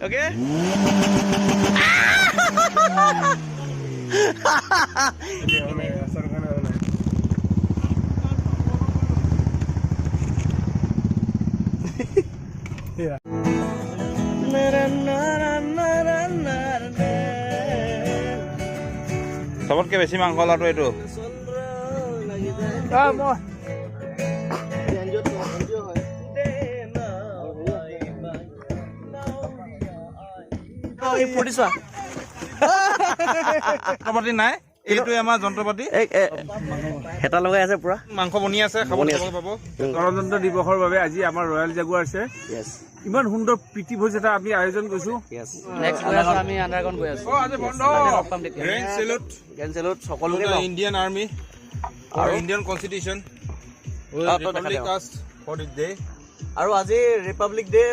Okay? Yeah. सबतके बेছি মাংস লাটো এইটো যন্ত্ৰপাতি নাই এইটো আমাৰ যন্ত্ৰপাতি হেতা লগাই আছে পুৰা মাংস বনি আছে খাবলৈ পাব গণতন্ত্ৰ দিৱসৰ বাবে আজি আমাৰ ৰয়েল জাগুৱাৰ্ছে ইমান সুন্দৰ প্ৰীতি ভোজ এটা আমি আয়োজন কৰিছো আমি আন্ডাৰগ্ৰাউণ্ড গৈ আছো আজি বন্ধ গ্ৰেণ্ড সেলুট সকলোকে ইণ্ডিয়ান আৰ্মি আৰু ইণ্ডিয়ান কনষ্টিটিউচন ৰিপাব্লিক আছ ফৰ দিস ডে আৰু আজি ৰিপাব্লিক ডে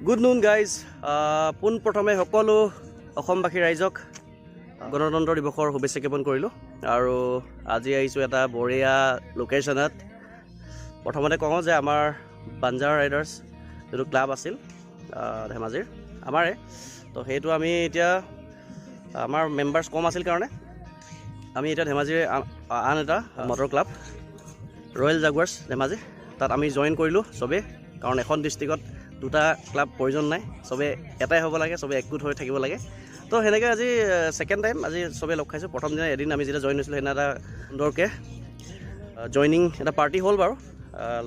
গুড নুন গাইজ পোনপ্ৰথমে সকলো অসমবাসী ৰাইজক গণতন্ত্ৰ দিৱসৰ শুভেচ্ছা জ্ঞাপন কৰিলোঁ আৰু আজি আহিছোঁ এটা বঢ়িয়া লোকেশ্যনত প্ৰথমতে কওঁ যে আমাৰ বাঞ্জাৰ ৰাইডাৰ্ছ যিটো ক্লাব আছিল ধেমাজিৰ আমাৰে তো সেইটো আমি এতিয়া আমাৰ মেম্বাৰ্ছ কম আছিল কাৰণে আমি এতিয়া ধেমাজিৰ আন এটা মটৰ ক্লাব ৰয়েল জাগুৱাৰ্ছ ধেমাজি তাত আমি জইন কৰিলোঁ চবেই কাৰণ এখন ডিষ্ট্ৰিক্টত দুটা ক্লাব প্ৰয়োজন নাই চবে এটাই হ'ব লাগে চবে একগোট হৈ থাকিব লাগে তো সেনেকৈ আজি ছেকেণ্ড টাইম আজি চবে লগ খাইছোঁ প্ৰথম দিনা এদিন আমি যেতিয়া জইন হৈছিলোঁ সেইদিনা এটা সুন্দৰকৈ জইনিং এটা পাৰ্টি হ'ল বাৰু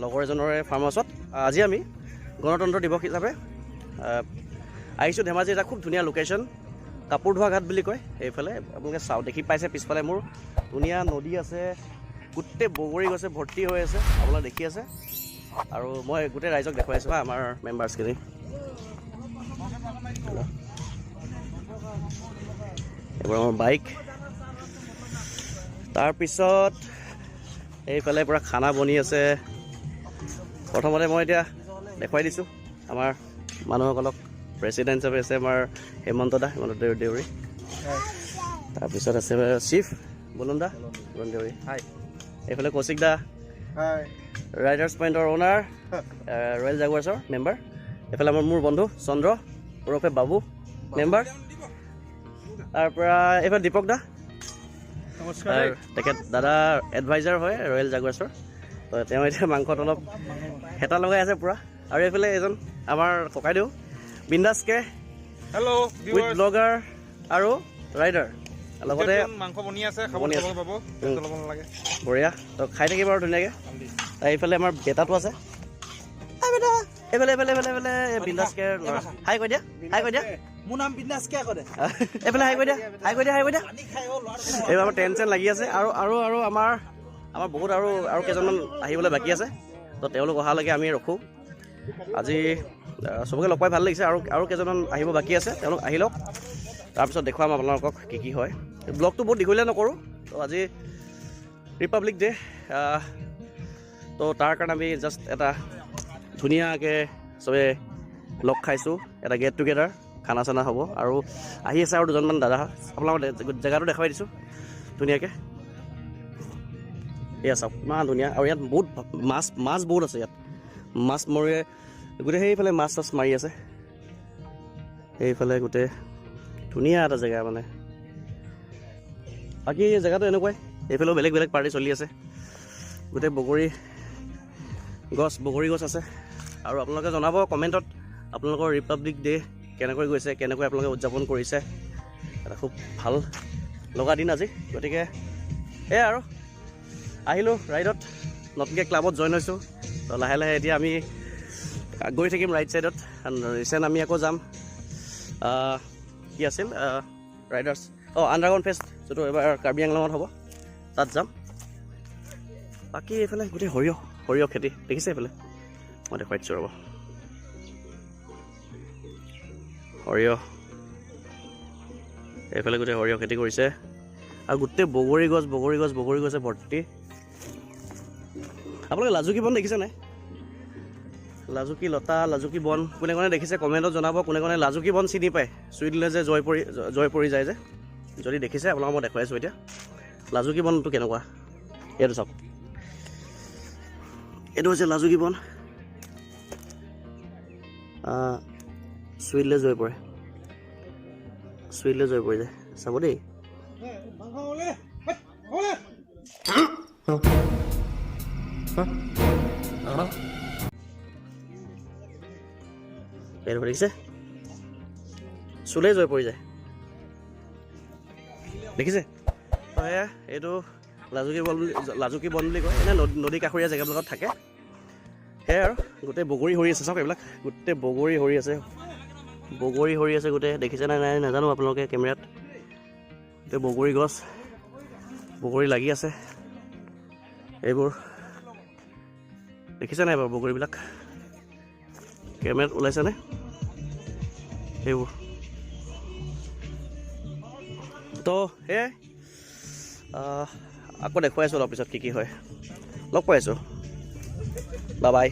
লগৰ এজনৰে ফাৰ্ম হাউচত আজি আমি গণতন্ত্ৰ দিৱস হিচাপে আহিছোঁ ধেমাজি এটা খুব ধুনীয়া লোকেশ্যন কাপোৰ ধোৱা ঘাট বুলি কয় এইফালে আপোনালোকে চাওঁ দেখি পাইছে পিছফালে মোৰ ধুনীয়া নদী আছে গোটেই বগৰী গছে ভৰ্তি হৈ আছে আপোনালোকে দেখি আছে আৰু মই গোটেই ৰাইজক দেখুৱাইছোঁ আমাৰ মেম্বাৰ্ছখিনি এইবোৰ আমাৰ বাইক তাৰপিছত এইফালে পূৰা খানা বনি আছে প্ৰথমতে মই এতিয়া দেখুৱাই দিছোঁ আমাৰ মানুহসকলক প্ৰেচিডেণ্ট হিচাপে আছে আমাৰ হেমন্ত দেউৰী তাৰপিছত আছে চিফ বলুন দেউৰী এইফালে কৌশিক দা ৰাইডাৰ্ছ পইণ্টৰ অ'নাৰ ৰয়েল জাগুৱাৰ্ছৰ মেম্বাৰ এইফালে আমাৰ মোৰ বন্ধু চন্দ্ৰ ওৰফে বাবু মেম্বাৰ তাৰপৰা এইফালে দীপক দা তেখেত দাদা এডভাইজাৰ হয় ৰয়েল জাগুৱাৰ্ছৰ তো তেওঁ এতিয়া মাংসত অলপ হেতা লগাই আছে পূৰা আৰু এইফালে এজন আমাৰ ককাইদেউ বিন্দাছ কে হেল্ল' উইথ ব্লগাৰ আৰু ৰাইডাৰ লগতে মাংস বনি আছে খাবলৈ পাব ল'ব নালাগে বঢ়িয়া তো খাই থাকিব আৰু ধুনীয়াকৈ এইফালে আমাৰ বেটাটো আছে এইফালে এইফালে এইফালে এইফালে বিন্দাছ কে হাই কৈ দিয়া মোৰ নাম বিন্দাছ কে কৰে এইফালে হাই কৈ দিয়া এইবাৰ আমাৰ টেনশ্যন লাগি আছে আৰু আৰু আৰু আমাৰ বহুত আৰু কেইজনমান আহিবলৈ বাকী আছে তো তেওঁলোক অহালৈকে আমি ৰখোঁ আজি চবকে লগ পাই ভাল লাগিছে আৰু কেইজনমান আহিব বাকী আছে তেওঁলোক আহি লওক তাৰপিছত দেখুৱাম আপোনালোকক কি হয় ব্লগটো বহুত দীঘলীয়া নকৰোঁ তো আজি ৰিপাব্লিক ডে তো তাৰ কাৰণে আমি জাষ্ট এটা ধুনীয়াকৈ চবে লগ খাইছোঁ এটা গেট টুগেডাৰ খানা চানা হ'ব আৰু আহি আছে আৰু দুজনমান দাদা আপোনালোকক জেগাটো দেখুৱাই দিছোঁ ধুনীয়াকৈ এয়া চাওক ইমান ধুনীয়া আৰু ইয়াত বহুত মাছ বহুত আছে ইয়াত মাছ মৰি গোটেই সেইফালে মাছ চাছ মাৰি আছে সেইফালে গোটেই ধুনীয়া এটা জেগা মানে বাকী জেগাটো এনেকুৱাই এইফালেও বেলেগ বেলেগ পাৰ্টি চলি আছে গোটেই বগৰী গছ আছে আৰু আপোনালোকে জনাব কমেণ্টত আপোনালোকৰ ৰিপাব্লিক ডে কেনেকৈ গৈছে কেনেকৈ আপোনালোকে উদযাপন কৰিছে এটা খুব ভাল লগা দিন আজি গতিকে এয়া আৰু আহিলোঁ ৰাইডত নতুনকৈ ক্লাবত জইন হৈছোঁ তো লাহে লাহে এতিয়া আমি গৈ থাকিম ৰাইট ছাইডত ৰিচেণ্ট আমি আকৌ যাম কি আছিল ৰাইডাৰ্ছ আণ্ডাৰগ্ৰাউণ্ড ফেষ্ট যিটো এবাৰ কাৰ্বি আংলঙত হ'ব তাত যাম বাকী এইফালে গোটেই সৰিয়হ খেতি দেখিছে এইফালে মই দেখুৱাই দিছোঁ ৰ'ব সৰিয়হ এইফালে গোটেই সৰিয়হ খেতি কৰিছে আৰু গোটেই বগৰী গছে ভৰ্তি আপোনালোকে লাজুকী বন দেখিছে নাই লাজুকী লতা লাজুকী বন কোনে কোনে দেখিছে কমেণ্টত জনাব কোনে কোনে লাজুকী বন চিনি পায় চুই দিলে যে জয় পৰি যায় যে যদি দেখিছে আপোনালোকক মই দেখুৱাই আছোঁ এতিয়া লাজুকী বনটো কেনেকুৱা এইটো চাওক এইটো হৈছে লাজুকী বন চুই দিলে জয় পৰি যায় চাব দেই এইটো দেখিছে চুলেই জয় পৰি যায় দেখিছে এইটো লাজুকী বন বুলি কয় এনে নদী কাষৰীয়া জেগাবিলাকত থাকে সেয়াই আৰু গোটেই বগৰী সৰি আছে চাওক এইবিলাক গোটেই বগৰী সৰি আছে গোটেই দেখিছে নাই নাজানো আপোনালোকে কেমেৰাত গোটেই বগৰী গছ বগৰী লাগি আছে এইবোৰ দেখিছে নাই বাৰু বগৰীবিলাক কেমেৰাত ওলাইছেনে সেইবোৰ তো সেয়াই আকৌ দেখুৱাই আছোঁ অলপ পিছত কি হয় লগ পাই আছোঁ বাই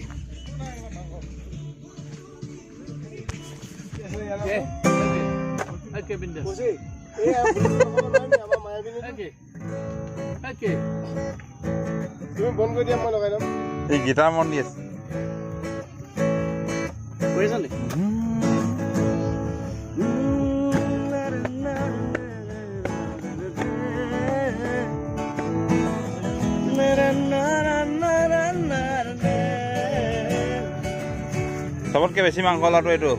Okay, Bindas. Okay. তুমি বন্ধ কৰি দিয়া মই লগাই ল'ম এই গীটাৰ মন দি আছে কৰিছ নি চবতকৈ বেছি মাংস লাটো এইটো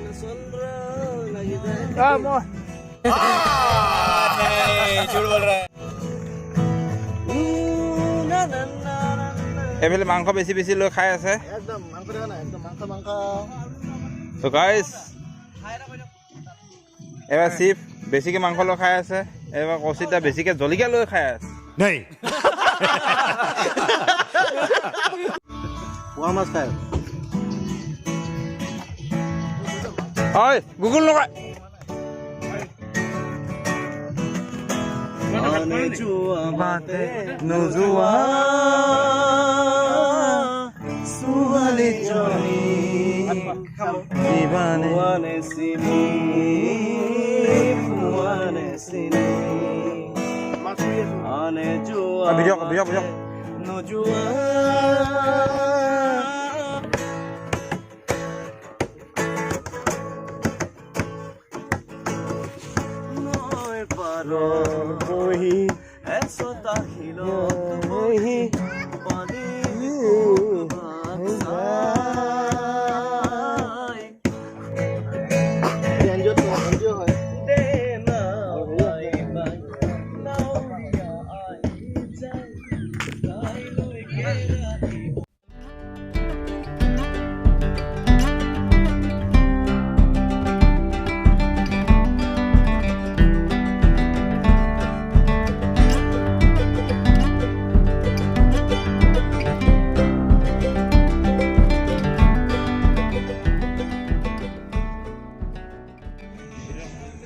এইফালে মাংস বেছি লৈ খাই আছে একদম মাংস দেখা নাই একদম মাংস তো গাইজ এবাৰ চিফ বেছিকৈ মাংস লৈ খাই আছে এবাৰ কৌশিতা বেছিকৈ জলকীয়া লৈ খাই আছে নাই পোৱা মাছ খাই হয় গুগল লগাই নোযোৱা ছোৱালী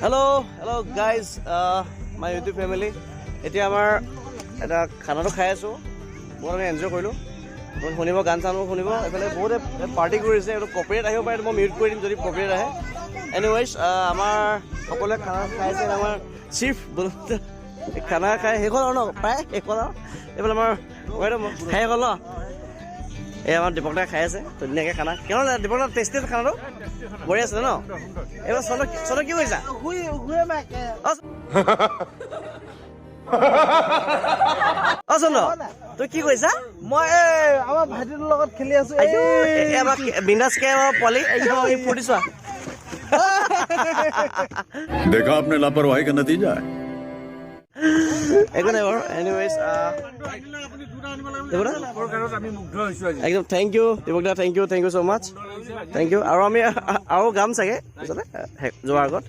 hello' guys my YouTube family এতিয়া আমাৰ এটা খানাটো খাই আছোঁ বহুত আমি এনজয় কৰিলোঁ বহুত শুনিব গান চানো শুনিব এইফালে বহুতে পাৰ্টি কৰিছে এইটো কপিৰাইট আহিব পাৰে মই মিউট কৰি দিম যদি কপিৰাইট আহে এনিৱেইজ আমাৰ সকলোৱে খানা খাইছে আমাৰ চিফ খানা খাই শেষ হ'ল আৰু ন প্ৰায় শেষ হ'ল আৰু এইফালে আমাৰ খাই গ'ল ন এই আমাৰ দীপক দাই খাই আছে ধুনীয়াকৈ খানা কেনে দীপক দা টেষ্টি খানাটো বঢ়িয়া আছিলে ন এইবাৰ চনক কি কৰিছা অ চন্দ্ৰ তই কি কৈছা মই আমাৰ ভাইটিটোৰ লগত খেলি আছো বিন্দাস কে পোৱালি ফূৰ্তি চোৱা देखा आपने लापरवाही का नतीजा है একো নাই বাৰু এনিৱেজ আমি মুগ্ধ হৈছো আজি একদম থেংক ইউ দিবক দা thank you so' much thank you আৰু আমি আৰু গাম চাগে যোৱাৰ আগত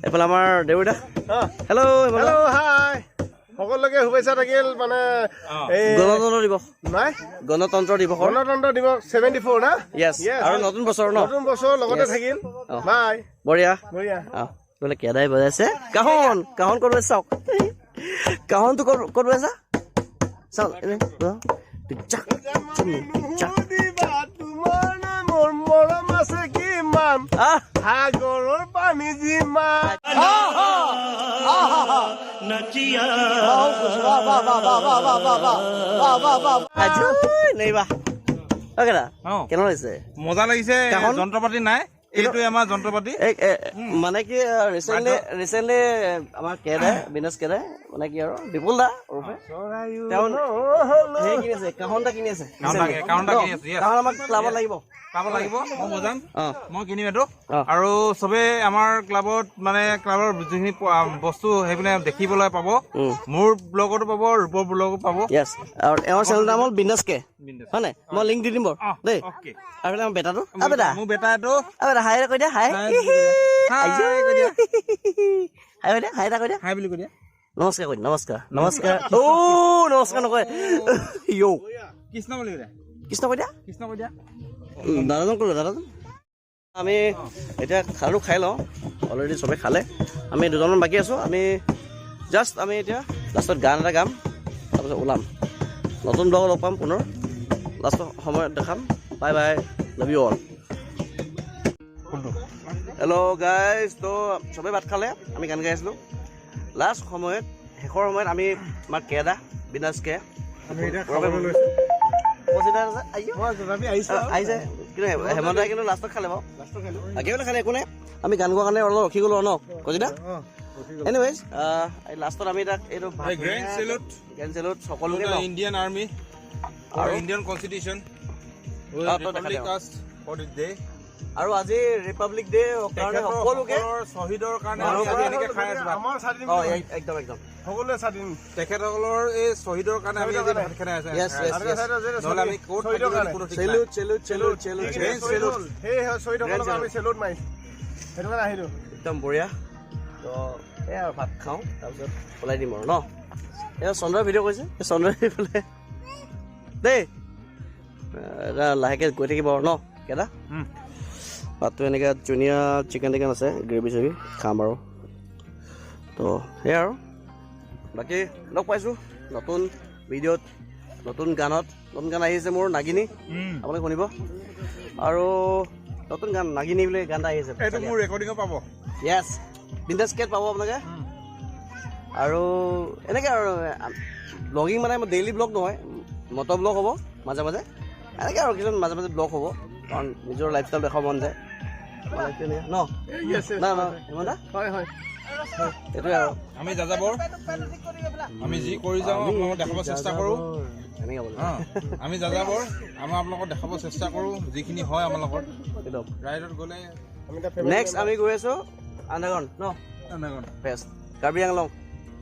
এইফালে আমাৰ দেউতা হেল্ল' হেল্ল' হাই সকলোকে শুভেচ্ছা থাকিল মানে গণতন্ত্ৰ দিৱস নাই গণতন্ত্ৰ দিৱসৰ গণতন্ত্ৰ দিৱস 74 না য়েছ আৰু নতুন বছৰ ন নতুন বছৰ লগতে থাকিল বাই বঢ়িয়া বঢ়িয়া বোলে কেদাই বজাইছে কাহন ক'ত চাওক কাহনটো ক'ত বজাইছা চাওক মোৰ মৰম আছে কিমান সাগৰৰ পানী যিমান কেনে লাগিছে মজা লাগিছে যন্ত্ৰ পাতি নাই এইটোৱে আমাৰ যন্ত্ৰ পাতি মানে কি ৰিচেণ্টলি আমাৰ কেদাই বিন্দাস কেদাই মানে কি আৰু বিপুল দা কিনি আছে কাহনটা কিনি আছে কাহন আমাক ক্লাবত লাগিব মই বজাম মই কিনিম এইটো আৰু চবে আমাৰ ক্লাবত মানে ক্লাবৰ যিখিনি বস্তু সেইপিনে দেখিবলৈ পাব মোৰ ব্লগতো পাব ৰূপৰ ব্লগতো পাব য়েছ আৰু এওঁৰ চেনেল নাম হ'ল বিন্দাস কে হয় নাই মই লিংক দি দিম বাৰু দেই আৰু আমাৰ বেটাটো বেটা মোৰ বেটা এইটো বেটা হাই কৈ দিয়া হাই হাই বুলি কৈ দিয়া নমস্কাৰ কৈ নমস্কাৰ নমস্কাৰ নকয় য়ৌ কৃষ্ণ বুলি কৈ দিয়া কৃষ্ণ কৈ দিয়া দাদাজন ক'লো দাদাজন আমি এতিয়া খাই লওঁ অলৰেডি চবে খালে আমি দুজনমান বাকী আছোঁ আমি জাষ্ট আমি এতিয়া লাষ্টত গান এটা গাম তাৰপিছত ওলাম নতুন ব্লগত লগ পাম পুনৰ লাষ্টৰ সময়ত দেখাম bye bye love you all hello' guys তো চবেই ভাত খালে আমি গান গাই আছিলোঁ লাষ্ট সময়ত শেষৰ সময়ত আমি আমাৰ কেদা বিন্দাস কে আহিছে কিন্তু হেমন্তাই কিন্তু লাষ্টত খালে বাৰু বাকীবিলাক খালে একো নাই আমি গান গোৱাৰ কাৰণে অলপ ৰখি গ'লো ন কজিদা এনিৱেজ লাষ্টত আমি তাক এইটো গ্ৰেণ্ড চেলুট সকলোকে ইণ্ডিয়ান আৰ্মি আৰু Indian constitution for this day আৰু আজি ৰিপাব্লিক ডে কাৰণে সকলোকে শ্বহীদৰ কাৰণে এনেকে খাই আছো একদম একদম সকলোৱে স্বাধীন তেখেতসকলৰ এই শ্বহীদৰ কাৰণে আমি আজি ভাত খাই আছো নহ'লে আমি ক'ত চেলুট সেই শ্বহীদসকলক আমি চেলুট মাৰিছো সেইটো কাৰণে আহিলো একদম বঢ়িয়া তো এই আৰু ভাত খাওঁ তাৰপিছত ওলাই দিম আৰু ন এই চন্দ্ৰই ভিডিঅ' কৰিছে চন্দ্ৰই এইফালে দেই এটা লাহেকৈ গৈ থাকিব আৰু ন কেদা ভাতটো এনেকৈ ধুনীয়া চিকেন টিকেন আছে গ্ৰেভি চেভি খাম আৰু তো সেয়াই আৰু বাকী লগ পাইছোঁ নতুন ভিডিঅ'ত নতুন গান আহিছে মোৰ নাগিনী আপোনালোকে শুনিব আৰু নতুন গান নাগিনী বুলি গান এটা আহিছে এইটো মোৰ ৰেকৰ্ডিঙত পাব য়েছ বিন্দাস কেত পাব আপোনালোকে আৰু এনেকৈ আৰু ব্লগিং মানে ডেইলি ব্লগ নহয় মটো-ভ্লগ হ'ব মাজে মাজে এনেকৈ আৰু কিছুমান মাজে মাজে ব্লগ হ'ব কাৰণ নিজৰ লাইফষ্টাইল দেখাব মন যায় ন এইটোৱে আৰু আমি যাযাবৰ আমি যি কৰি যাওঁ আপোনালোকক দেখাব চেষ্টা কৰোঁ আমি যাযাবৰ আমাৰ আপোনালোকক দেখাব চেষ্টা কৰোঁ যিখিনি হয় আমাৰ লগত ৰাইডত গ'লে নেক্সট আমি গৈ আছোঁ আণ্ডাৰগ্ৰাউণ্ড ন ফেষ্ট কাৰ্বি আংলং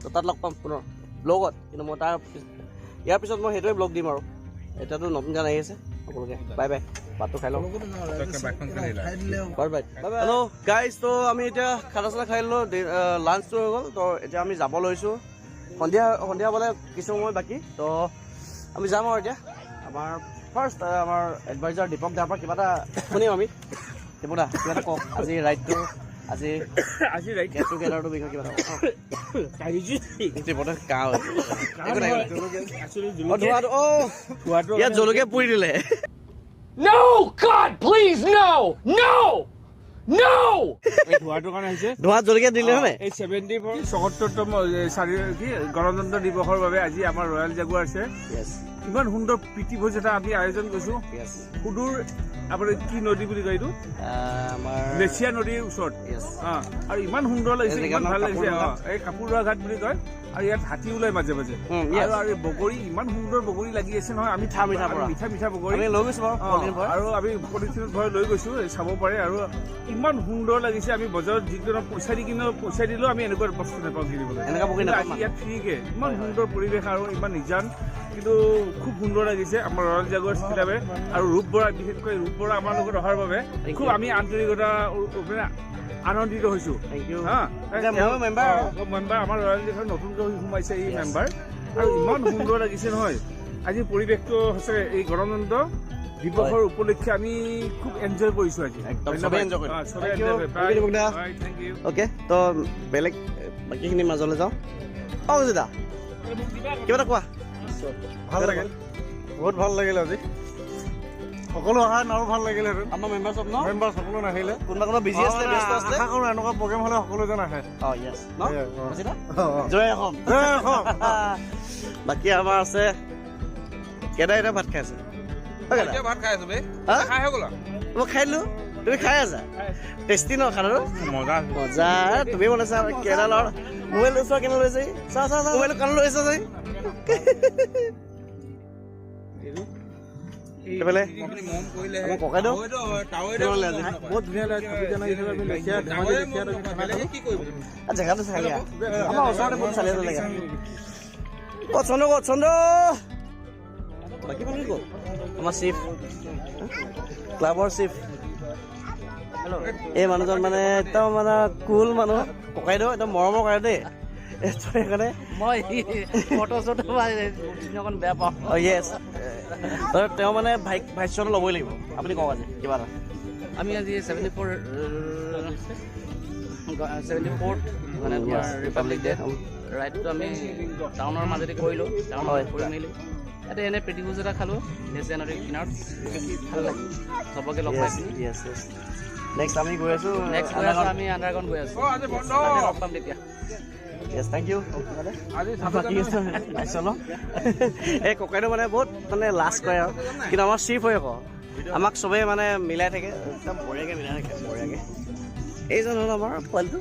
তো তাত লগ পাম পুনৰ ব্লগত কিন্তু মই ইয়াৰ পিছত মই সেইটোৱে ব্লগ দিম আৰু এতিয়াতো নতুন গান আহি আছে সকলোকে বাই বাই ভাতটো খাই লওঁ হেল্ল' গাইজ তো আমি এতিয়া খানা চানা খাই ল'লোঁ লাঞ্চটো হৈ গ'ল তো এতিয়া আমি যাব লৈছোঁ সন্ধিয়া হ'বলৈ কিছু সময় বাকী তো আমি যাম আৰু এতিয়া আমাৰ ফাৰ্ষ্ট আমাৰ এডভাইজাৰ দীপক দাৰ পৰা কিবা এটা শুনিম আমি দীপক দা কিবা এটা কওক আজি ৰাইডটো আজি ৰাইড গেট টুগেডাৰটোৰ বিষয়ে কিবা এটা ইয়াত জলকীয়া পুৰি দিলে No, God, please, no! ধোঁৱাটোৰ কাৰণে আহিছে ধোঁৱাত জলকীয়া দিলে হয় এই 74তম গণতন্ত্ৰ দিৱসৰ বাবে আজি আমাৰ ৰয়েল জাগুৱাৰ্ছে ইমান সুন্দৰ প্ৰীতি ভোজ এটা আমি আয়োজন কৰিছোঁ Yes. সুদূৰ আপোনাৰ কি নদী বুলি কয় এইটো আমাৰ নেচিয়া নদীৰ ওচৰত Yes. আৰু ইমান সুন্দৰ লাগিছে এই ইমান ভাল জেগাৰ লাগিছে নাম এই কাপোৰৱা ঘাট বুলি কয় আৰু ইয়াত হাতী ওলাই মাজে মাজে yes. আৰু বগৰী ইমান সুন্দৰ বগৰী লাগি আছে নহয় আমি মিঠা পৰা। মিঠা মিঠা বগৰী আমি লৈ গৈছোঁ বাৰু পলিথিন ভৰাই। আৰু আমি পলিথিনত ভৰাই লৈ গৈছোঁ চাব পাৰে আৰু ইমান সুন্দৰ লাগিছে আমি বজাৰত যিকোনো পইচা দি কিনে পইচা দিলেও আমি এনেকুৱা বস্তু নাপাওঁ কিনিবলৈ এনেকুৱা বগৰী কিন্তু নাপাওঁ আজি ইয়াত ফ্ৰীকে ইমান সুন্দৰ পৰিৱেশ আৰু ইমান নিজান কিন্তু খুব সুন্দৰ লাগিছে আমাৰ ৰয়েল জাগুৱাৰ্ছ ক্লাবে আৰু ৰূপ বৰা বিশেষকৈ ৰূপ বৰা আমাৰ লগত অহাৰ বাবে খুব আমি আন্তৰিকতা আনন্দিত হৈছোঁ Thank you. মেম্বাৰ আমাৰ ৰয়েল জাগুৱাৰ্ছ নতুনকৈ সোমাইছে এই মেম্বাৰ আৰু ইমান সুন্দৰ লাগিছে নহয় আজি পৰিৱেশটো সঁচাকৈ এই গণতন্ত্ৰ দিৱসৰ উপলক্ষে আমি খুব এনজয় কৰিছোঁ আজি একদম চবেই enjoy কৰিলোঁ। চবেই Thank you. enjoy Thank you, বুগদা। থেংক ইউ অ'কে তো বেলেগ বাকীখিনি মাজলৈ যাওঁ জিদা কিবা এটা কোৱা ভাল লাগিল বহুত ভাল লাগিল আজি সকলো অহা আৰু ভাল লাগিলহেঁতেন আমাৰ মেম্বাৰ চব ন মেম্বাৰ সকলো নাহিলে কোনোবা বিজি আছিলে ব্যস্ত আছিলে আশা কৰোঁ এনেকুৱা প্ৰগ্ৰেম হ'লে সকলো যেন আহে য়েছ ন অ'। বুজিলা অ'। জয় অসম জয় অসম। বাকী আমাৰ আছে কেদাই এতিয়া ভাত খাই আছে এতিয়া ভাত খাই আছো বে হা? খাই হৈ গ'ল মই খাই দিলোঁ তুমি খাই আছা টেষ্টি ন খানাটো মজা মজা তুমি বনাইছা কেৰেলাৰ মোবাইল লৈছা কেনে লৈছে চা চা চা মোবাইল কাণ লৈছা চাই এইফালে মম কৰিলে আমাৰ ককাইদেউ বহুত ধুনীয়া লাগে ছবি জনাই হিচাপে আমি লেখিয়া ধেমালি লেখিয়াত আমি খানা খাওঁ। কি কৰিব জেগাটো চাই দিয়া আমাৰ ওচৰতে বহুত চালি লাগে ক'ত চন্দ্ৰ ক'ত চন্দ্ৰ বাকী মানুহ ক'ত আমাৰ চিফ ক্লাবৰ চিফ এই মানুহজন মানে একদম মানে কুল মানুহ ককাইদেউ একদম মৰমৰ কৰে দেই সেইকাৰণে মই ফটো চটো অকণ বেয়া পাওঁ য়েছ তেওঁ মানে ভাষ্যটো ল'বই লাগিব আপুনি কওক আজি কিবা এটা আমি আজি 74th মানে তোমাৰ ৰিপাব্লিক ডে ৰাইডটো আমি টাউনৰ মাজেদি কৰিলোঁ টাউনত কৰি মেলি ইয়াতে এনে প্ৰীতি ভোজ এটা খালোঁ নেচিয়া নদীৰ কিনাৰত ভাল লাগিল চবকে লগ পাইছিলোঁ য়েছ য়েছ নেক্সট আমি গৈ আছোঁ নেক্সট গৈ আছোঁ আমি আণ্ডাৰগ্ৰাউণ্ড গৈ আছোঁ আজি বন্ধ তাতে লগ পাম তেতিয়া য়েছ থেংক ইউ আজি বাকী আহিছ ন এই ককাইদেউ মানে বহুত মানে লাজ কৰে আৰু কিন্তু আমাৰ চিফ হয় আকৌ আমাক চবেই মানে মিলাই থাকে একদম বঢ়িয়াকৈ মিলাই থাকে বঢ়িয়াকৈ এইজন হ'ল আমাৰ পোৱালিটো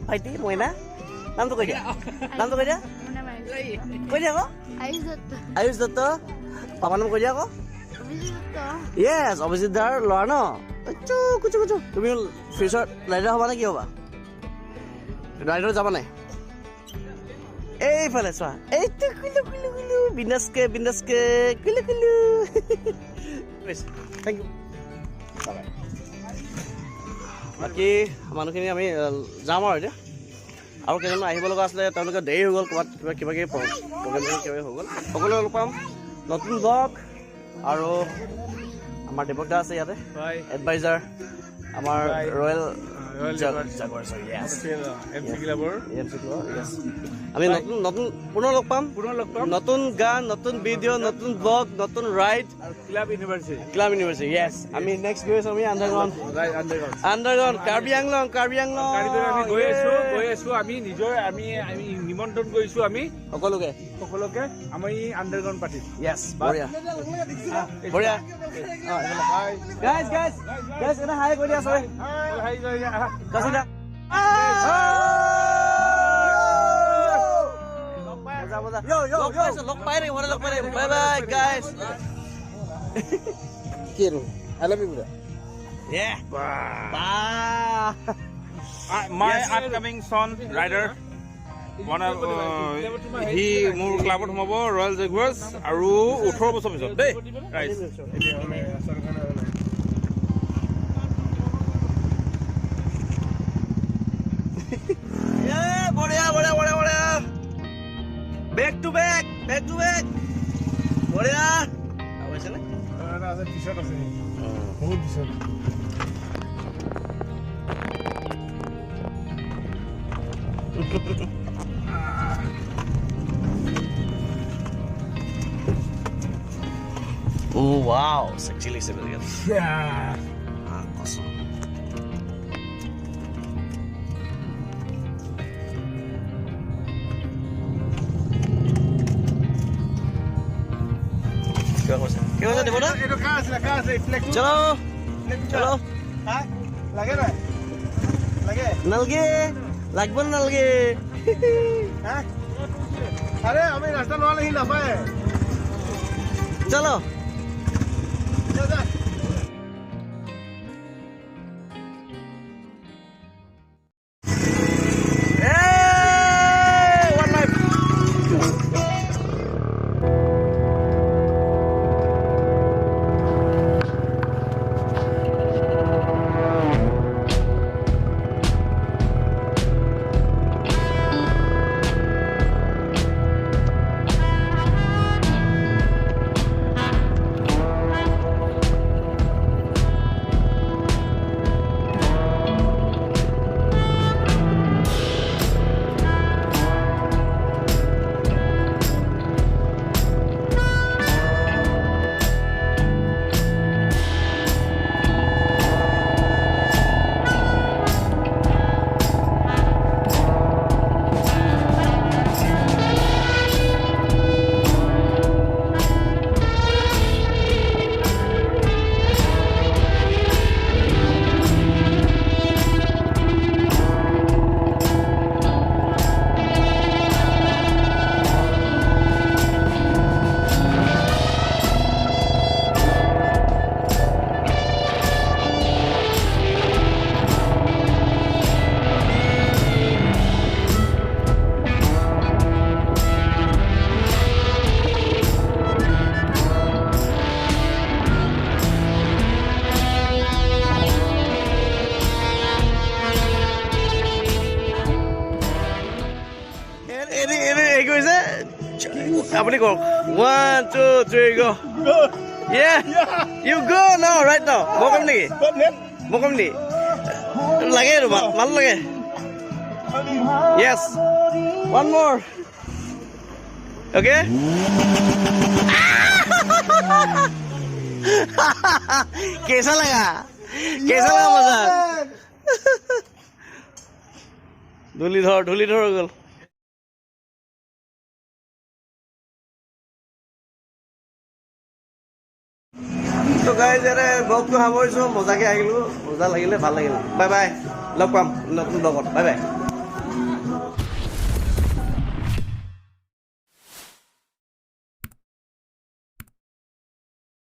ভাইটি মইনা নামটো কৈ দিয়া নামটো কৈ দিয়া কৈ দিয়া আকৌ আয়ুষ দত্ত পাপাৰ নাম কৈ দিয়া আকৌ য়েছ অভিজিত দাৰ ল'ৰা ন কুচু কুচু তুমি ফিউচাৰত ৰাইডাৰ হ'বা নে কি হ'বা ৰাইডাৰ যাবা নাই এইফালে চোৱা এইটো কুলু কুলু কুলু বিন্দাছ কে কুলু কুলু থেংক ইউ বাকী মানুহখিনি আমি যাম আৰু এতিয়া আৰু কেইজনমান আহিব লগা আছিলে তেওঁলোকে দেৰি হৈ গ'ল ক'ৰবাত কিবা কিবি প্ৰগ্ৰেম কিবা হৈ গ'ল সকলোৱে লগ পাম নতুন ব্লগ আৰু আমাৰ দেৱক দা আছে ইয়াতে এডভাইজাৰ আমাৰ ৰয়েল জাগুৱাৰ্ছ আমি নতুন পুনৰ লগ পাম নতুন গান নতুন ভিডিঅ' নতুন ব্লগ নতুন ৰাইড ক্লাব ইউনিভাৰ্চিটি য়েছ আমি নেক্সট গৈ আছোঁ আমি আণ্ডাৰগ্ৰাউণ্ড কাৰ্বি আংলং আমি গৈ আছো আমি নিজৰ আমি নিমন্ত্ৰণ কৰিছোঁ আমি সকলোকে আমি আণ্ডাৰগ্ৰাউণ্ড পাতিম য়েছ বঢ়িয়া বঢ়িয়া গাইজ এটা হাই কৈ দিয়া চবে কাচিদা লগ পাই থাকিম বাই বাই গাইজ কি আৰু আই লাভ ইউ বুঢ়া মাই আপকামিং চন ৰাইডাৰ সি মোৰ ক্লাবত সোমাব ৰয়েল জাগুৱাৰ্ছ আৰু 18 বছৰ পিছত দেই ৰাইজ বঢ়িয়া বেক টু বেক বঢ়িয়া হৈছেনে পিছত আছে বহুত পিছত Oh wow, it's actually civilian. Yeah. Awesome. কিবা কৈছে কি কৈছে দিব না এইটো কা আছে ইফ্লেক্ট চলো চলো হা লাগে নাই লাগে নালগে লাগব নালগে হা আরে আমি রাস্তা নোয়ালে হি নাপায় চলো যা যা Apani go? 1, 2, 3, go. Yeah. You go now, right now. Mokom ni. Mokom ni. Lage tu, mal lage. Yes. One more. Okay. कैसा लगा? कैसा लगा मजा? ढूली धर गल. তো গাইজ এৰে ব্লগটো সামৰিছোঁ মজাকৈ আহিলোঁ মজা লাগিলে ভাল লাগিলে বাই বাই লগ পাম নতুন ব্লগত বাই বাই